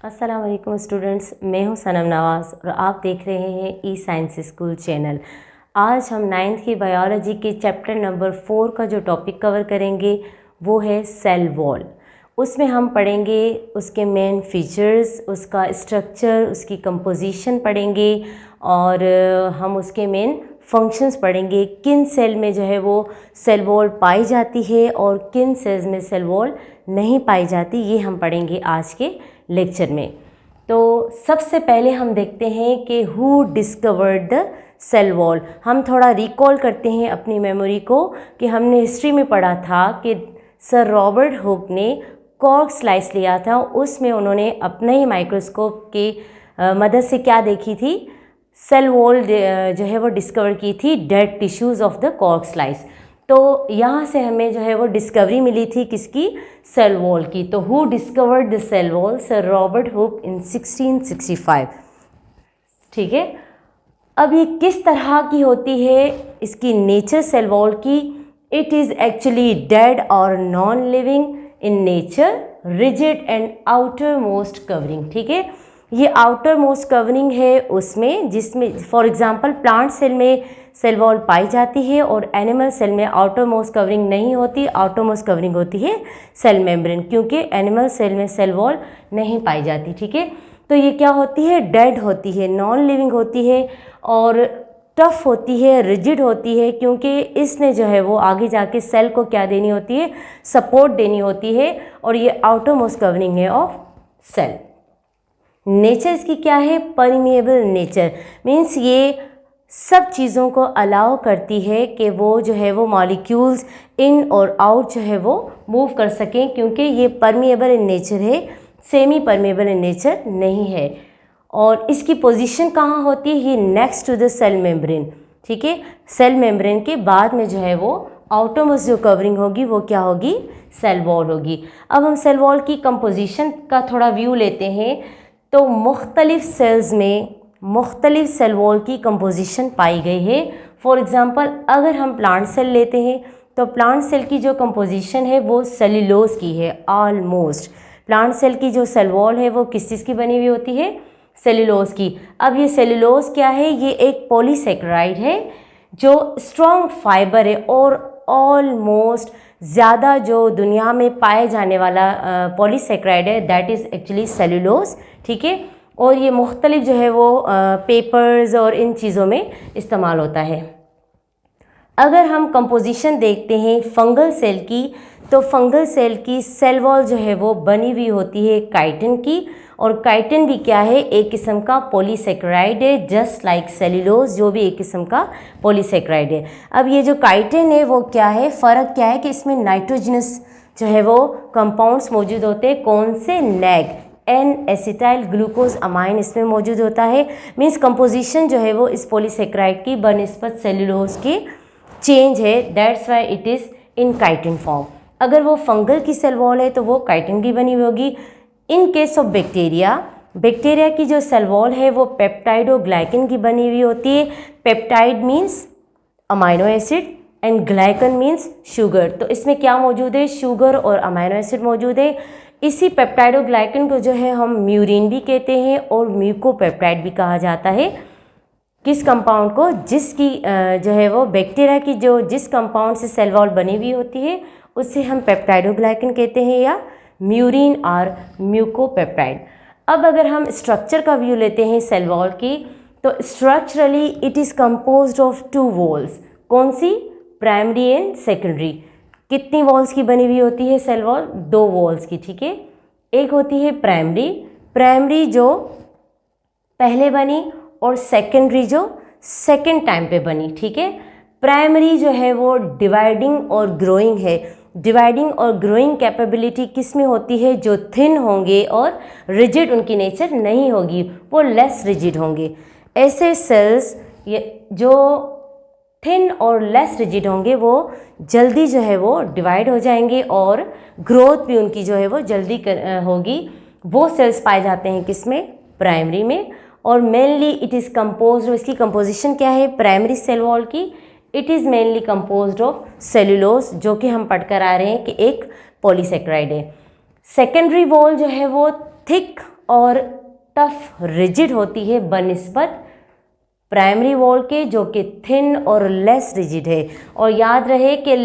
अस्सलाम वालेकुम स्टूडेंट्स, मैं हूं सनम नवाज़ और आप देख रहे हैं ई साइंस स्कूल चैनल। आज हम 9th की बायोलॉजी के चैप्टर नंबर 4 का जो टॉपिक कवर करेंगे वो है सेल वॉल। उसमें हम पढ़ेंगे उसके मेन फीचर्स, उसका स्ट्रक्चर, उसकी कंपोजिशन पढ़ेंगे और हम उसके मेन फंक्शंस पढ़ेंगे। किन सेल में जो है वो सेल वॉल पाई जाती है और किन सेल्स में सेल वॉल नहीं पाई जाती, ये हम पढ़ेंगे आज के लेक्चर में। तो सबसे पहले हम देखते हैं कि who discovered the cell wall. हम थोड़ा रिकॉल करते हैं अपनी मेमोरी को कि हमने हिस्ट्री में पढ़ा था कि सर रॉबर्ट हुक ने कॉर्क स्लाइस लिया था, उसमें उन्होंने अपने ही माइक्रोस्कोप की मदद से क्या देखी थी, सेल वॉल जो है वो डिस्कवर की थी, dead tissues of the cork slice. तो यहाँ से हमें जो है वो डिस्कवरी मिली थी किसकी, सेल वॉल की। तो who discovered the cell wall, sir Robert Hooke in 1665। ठीक है, अब ये किस तरह की होती है, इसकी नेचर सेल वॉल की, इट इज़ एक्चुअली डेड और non living in nature, rigid and outer most covering. ठीक है, ये आउटर मोस्ट कवरिंग है उसमें, जिसमें फॉर एग्जांपल प्लांट सेल में सेल वॉल पाई जाती है और एनिमल सेल में आउटर मोस्ट कवरिंग नहीं होती, आउटर मोस्ट कवरिंग होती है सेल मेम्ब्रेन, क्योंकि एनिमल सेल में सेल वॉल नहीं पाई जाती। ठीक है, तो ये क्या होती है, डेड होती है, नॉन लिविंग होती है और टफ होती है, रिजिड होती है, क्योंकि इसने जो है वो आगे जाके सेल को क्या देनी होती है, सपोर्ट देनी होती है, और ये आउटर मोस्ट कवरिंग है ऑफ सेल। नेचर इसकी क्या है, परमिएबल नेचर, मीन्स ये सब चीज़ों को अलाउ करती है कि वो जो है वो मॉलिक्यूल्स इन और आउट जो है वो मूव कर सकें, क्योंकि ये परमिएबल इन नेचर है, सेमी परमिएबल इन नेचर नहीं है। और इसकी पोजीशन कहाँ होती है, ये next to the cell membrane. ठीक है, सेल मेम्ब्रेन के बाद में जो है वो आउटरमोस्ट जो कवरिंग होगी वो क्या होगी, सेल वॉल होगी। अब हम सेल वॉल की कंपोजिशन का थोड़ा व्यू लेते हैं। तो मुख्तलिफ सेल्स में मुख्तलिफ सेल वॉल की कंपोजिशन पाई गई है। फॉर एग्ज़ाम्पल अगर हम प्लांट सेल लेते हैं तो प्लांट सेल की जो कंपोजिशन है वो सेल्यूलोज की है ऑलमोस्ट। प्लांट सेल की जो सेल वॉल है वो किस चीज़ की बनी हुई होती है, सेल्यूलोज की। अब ये सेल्यूलोज क्या है, ये एक पॉलीसेकेराइड है जो स्ट्रॉन्ग फाइबर है और ऑलमोस्ट ज़्यादा जो दुनिया में पाए जाने वाला पॉलीसेकेराइड है दैट इज़ एक्चुअली सेल्यूलोज। ठीक है, और ये मुख्तलिफ जो है वो पेपर्स और इन चीज़ों में इस्तेमाल होता है। अगर हम कंपोजिशन देखते हैं फंगल सेल की, तो फंगल सेल की सेल वॉल जो है वो बनी हुई होती है काइटिन की, और काइटिन भी क्या है, एक किस्म का पॉलीसेकेराइड है, जस्ट लाइक सेल्यूलोज जो भी एक किस्म का पॉलीसेकेराइड है। अब ये जो काइटिन है वो क्या है, फ़र्क क्या है कि इसमें नाइट्रोजनस जो है वो कंपाउंड्स मौजूद होते हैं, कौन से, NAG, N acetyl glucose amine इसमें मौजूद होता है। मीन्स कंपोजिशन जो है वो इस पॉलीसेकेराइड की बनिस्बत सेल्यूलोज की चेंज है, that's why it is in chitin form. अगर वो फंगल की सेल वॉल है तो वो काइटिन की बनी हुई होगी। In case of bacteria, bacteria की जो सेल वॉल है वो पेप्टाइड और ग्लाइकन की बनी हुई होती है। Peptide means amino acid and glycan means sugar. तो इसमें क्या मौजूद है, शुगर और अमाइनो एसिड मौजूद है। इसी पेप्टाइड और ग्लाइकन को जो है हम म्यूरिन भी कहते हैं और म्यूकोपेप्टाइड भी कहा जाता है। किस कंपाउंड को, जिसकी जो है वो बैक्टीरिया की जो जिस कंपाउंड से सेल वॉल बनी हुई होती है उसे हम पेप्टाइड और ग्लाइकन कहते हैं, या म्यूरिन और म्यूकोपेप्टाइड। अब अगर हम स्ट्रक्चर का व्यू लेते हैं सेल वॉल की, तो structurally it is composed of 2 walls. कौन सी, प्राइमरी एंड सेकेंडरी। कितनी वॉल्स की बनी हुई होती है सेल वॉल, 2 वॉल्स की। ठीक है, एक होती है प्राइमरी, प्राइमरी जो पहले बनी, और सेकेंडरी जो सेकेंड टाइम पे बनी। ठीक है, प्राइमरी जो है वो डिवाइडिंग और ग्रोइंग है। डिवाइडिंग और ग्रोइंग कैपेबिलिटी किस में होती है, जो थिन होंगे और रिजिड उनकी नेचर नहीं होगी, वो लेस रिजिड होंगे। ऐसे सेल्स जो थिन और लेस रिजिड होंगे वो जल्दी जो है वो डिवाइड हो जाएंगे और ग्रोथ भी उनकी जो है वो जल्दी होगी। वो सेल्स पाए जाते हैं किसमें, प्राइमरी में। और मेनली इट इज़ कंपोज्ड, इसकी कंपोजिशन क्या है प्राइमरी सेल वॉल की, it is mainly composed of cellulose, जो कि हम पढ़कर आ रहे हैं कि एक पॉलीसेकेराइड है। सेकेंडरी वॉल जो है वो थिक और टफ रिजिड होती है बनिस्बत प्राइमरी वॉल के, जो कि थिन और लेस रिजिड है। और याद रहे कि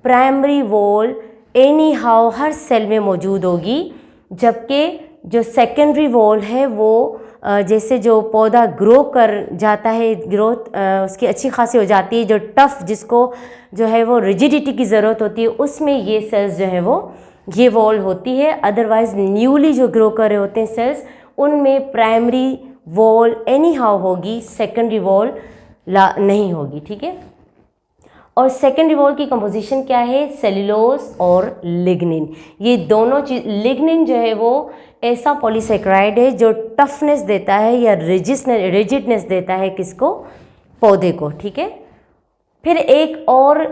प्राइमरी वॉल एनी हाउ हर सेल में मौजूद होगी, जबकि जो सेकेंडरी वॉल है वो जैसे जो पौधा ग्रो कर जाता है, ग्रोथ उसकी अच्छी खासी हो जाती है, जो टफ जिसको जो है वो रिजिडिटी की ज़रूरत होती है, उसमें ये सेल्स जो है वो ये वॉल होती है। अदरवाइज न्यूली जो ग्रो कर रहे होते हैं सेल्स, उनमें प्राइमरी वॉल एनी हाउ होगी, सेकेंडरी वॉल नहीं होगी। ठीक है। और सेकेंडरी वॉल की कंपोजिशन क्या है? सेल्यूलोज और लिग्निन। ये दोनों चीज, लिग्निन जो है वो ऐसा पॉलीसेक्राइड है जो टफनेस देता है या रिजिडनेस देता है किसको? पौधे को। ठीक है। फिर एक और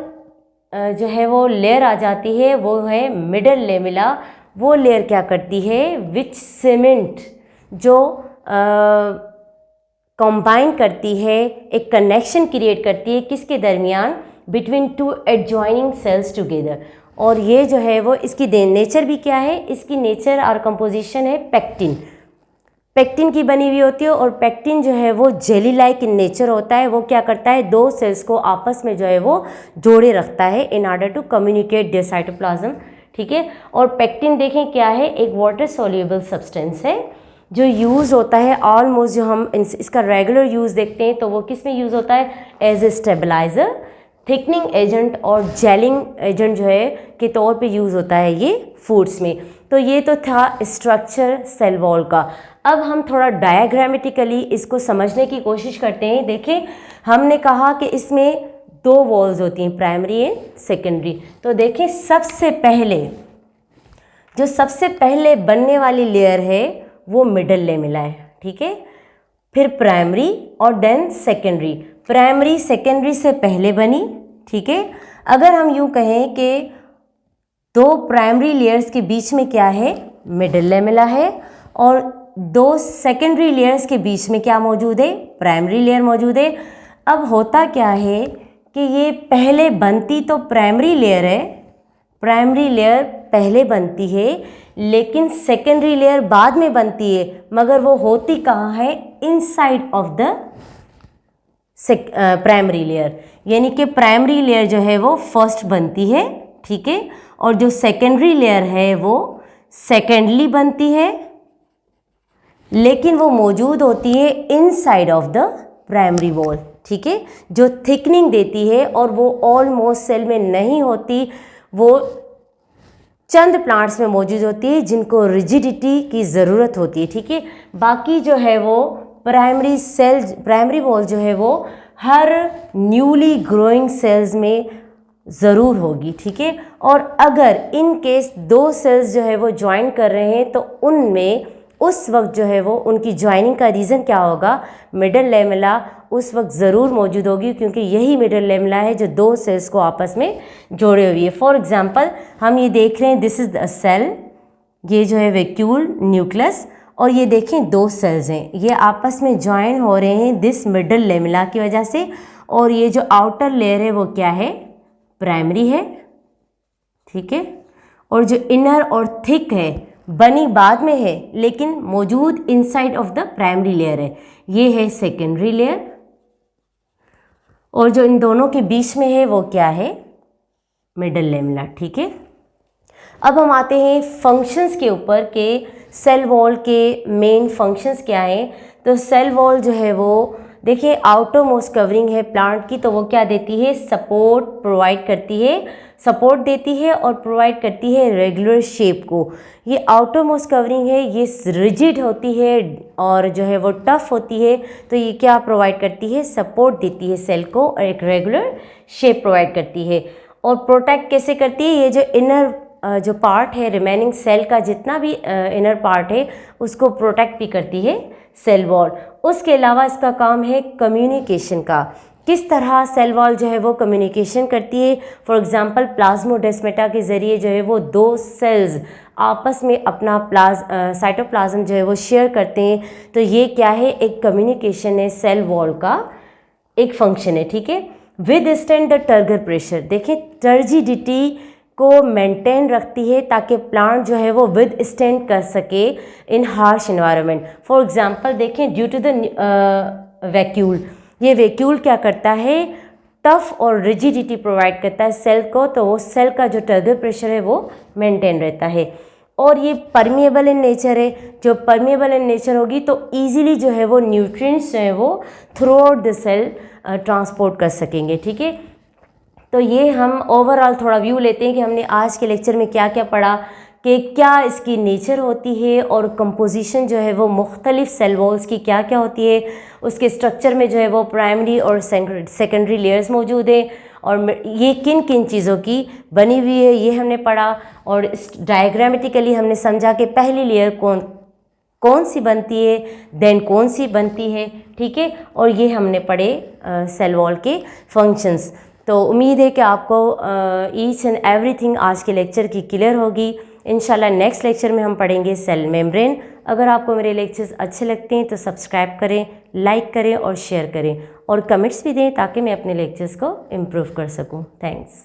जो है वो लेयर आ जाती है, वो है मिडल लेमिला। वो लेयर क्या करती है? विच सीमेंट जो कंबाइन करती है, एक कनेक्शन क्रिएट करती है किसके दरमियान? Between two adjoining cells together. और ये जो है वो इसकी नेचर भी क्या है? इसकी नेचर और कंपोजिशन है पेक्टिन। पेक्टिन की बनी हुई होती है, और पेक्टिन जो है वो जेली लाइक इन नेचर होता है। वो क्या करता है? दो सेल्स को आपस में जो है वो जोड़े रखता है in order to communicate their cytoplasm. ठीक है। और पेक्टिन देखें क्या है? एक वाटर सोल्यूबल सब्सटेंस है जो यूज़ होता है ऑलमोस्ट, जो हम इसका रेगुलर यूज़ देखते हैं तो वो किस में यूज़ होता है? As a stabilizer, thickening agent और जेलिंग एजेंट जो है के तौर पे यूज़ होता है ये फूड्स में। तो ये तो था स्ट्रक्चर सेल वॉल का। अब हम थोड़ा डायग्रामेटिकली इसको समझने की कोशिश करते हैं। देखें, हमने कहा कि इसमें दो वॉल्स होती हैं, प्राइमरी एंड सेकेंडरी। तो देखें, सबसे पहले बनने वाली लेयर है वो मिडल लेमिला है। ठीक है। फिर प्राइमरी और देन सेकेंडरी। प्राइमरी सेकेंडरी से पहले बनी। ठीक है। अगर हम यूँ कहें कि दो प्राइमरी लेयर्स के बीच में क्या है? मिडल लेमिला है। और दो सेकेंडरी लेयर्स के बीच में क्या मौजूद है? प्राइमरी लेयर मौजूद है। अब होता क्या है कि ये पहले बनती तो प्राइमरी लेयर है, प्राइमरी लेयर पहले बनती है, लेकिन सेकेंडरी लेयर बाद में बनती है, मगर वो होती कहाँ है? Inside of the primary layer. यानी कि प्राइमरी लेयर जो है वो फर्स्ट बनती है। ठीक है। और जो सेकेंडरी लेयर है वो सेकेंडली बनती है, लेकिन वो मौजूद होती है inside of the primary wall. ठीक है। जो थिकनिंग देती है, और वो ऑलमोस्ट सेल में नहीं होती, वो चंद प्लांट्स में मौजूद होती है जिनको रिजिडिटी की ज़रूरत होती है। ठीक है। बाकी जो है वो प्राइमरी वॉल जो है वो हर न्यूली ग्रोइंग सेल्स में ज़रूर होगी। ठीक है। और अगर इन केस दो सेल्स जो है वो ज्वाइन कर रहे हैं तो उनमें उस वक्त जो है वो उनकी ज्वाइनिंग का रीज़न क्या होगा? मिडल लेमिला उस वक्त ज़रूर मौजूद होगी, क्योंकि यही मिडल लेमिला है जो दो सेल्स को आपस में जोड़े हुई है। फॉर एग्जांपल, हम ये देख रहे हैं, दिस इज़ द सेल, ये जो है वैक्यूल न्यूक्लियस, और ये देखें दो सेल्स हैं, ये आपस में ज्वाइन हो रहे हैं दिस मिडल लेमिला की वजह से। और ये जो आउटर लेयर है वो क्या है? प्राइमरी है। ठीक है। और जो इनर और थिक है बनी बाद में है, लेकिन मौजूद inside of the primary layer है, ये है सेकेंडरी लेयर। और जो इन दोनों के बीच में है वो क्या है? Middle lamella. ठीक है। अब हम आते हैं फंक्शंस के ऊपर के सेल वॉल के मेन फंक्शंस क्या हैं। तो सेल वॉल जो है वो देखिए आउटर मोस्ट कवरिंग है प्लांट की, तो वो क्या देती है? सपोर्ट प्रोवाइड करती है, सपोर्ट देती है और प्रोवाइड करती है रेगुलर शेप को। ये आउटर मोस्ट कवरिंग है, ये रिजिड होती है और जो है वो टफ होती है, तो ये क्या प्रोवाइड करती है? सपोर्ट देती है सेल को और एक रेगुलर शेप प्रोवाइड करती है। और प्रोटेक्ट कैसे करती है? ये जो इनर जो पार्ट है, रिमेनिंग सेल का जितना भी इनर पार्ट है, उसको प्रोटेक्ट भी करती है सेल वॉल। उसके अलावा इसका काम है कम्युनिकेशन का। किस तरह सेल वॉल जो है वो कम्युनिकेशन करती है? फॉर एग्जांपल, प्लाज्मोडेस्माटा के ज़रिए जो है वो दो सेल्स आपस में अपना साइटोप्लाज्म जो है वो शेयर करते हैं। तो ये क्या है? एक कम्युनिकेशन है, सेल वॉल का एक फंक्शन है। ठीक है। With stand the turgor pressure. देखिए, टर्जिडिटी को मेंटेन रखती है ताकि प्लांट जो है वो विद स्टैंड कर सके इन हार्श इन्वायरमेंट। फॉर एग्जांपल देखें, ड्यू टू द वैक्यूल, ये वैक्यूल क्या करता है, टफ और रिजिडिटी प्रोवाइड करता है सेल को, तो वो सेल का जो टर्गुलेंट प्रेशर है वो मेंटेन रहता है। और ये परमिएबल इन नेचर है, जो परमिएबल इन नेचर होगी तो ईजिली जो है वो न्यूट्रिएंट्स जो है वो throughout the cell transport कर सकेंगे। ठीक है, तो ये हम ओवरऑल थोड़ा व्यू लेते हैं कि हमने आज के लेक्चर में क्या क्या पढ़ा, कि क्या इसकी नेचर होती है और कंपोजिशन जो है वो मुख्तलिफ सेल वॉल्स की क्या क्या होती है, उसके स्ट्रक्चर में जो है वो प्राइमरी और सेकेंडरी लेयर्स मौजूद है, और ये किन किन चीज़ों की बनी हुई है ये हमने पढ़ा। और इस डायग्रामेटिकली हमने समझा कि पहली लेयर कौन सी बनती है, देन कौन सी बनती है। ठीक है, और ये हमने पढ़े सेल वॉल के फंक्शंस। तो उम्मीद है कि आपको ईच एंड एवरीथिंग आज के लेक्चर की क्लियर होगी। इंशाल्लाह नेक्स्ट लेक्चर में हम पढ़ेंगे सेल मेम्ब्रेन। अगर आपको मेरे लेक्चर्स अच्छे लगते हैं तो सब्सक्राइब करें, लाइक करें और शेयर करें, और कमेंट्स भी दें ताकि मैं अपने लेक्चर्स को इम्प्रूव कर सकूं। थैंक्स।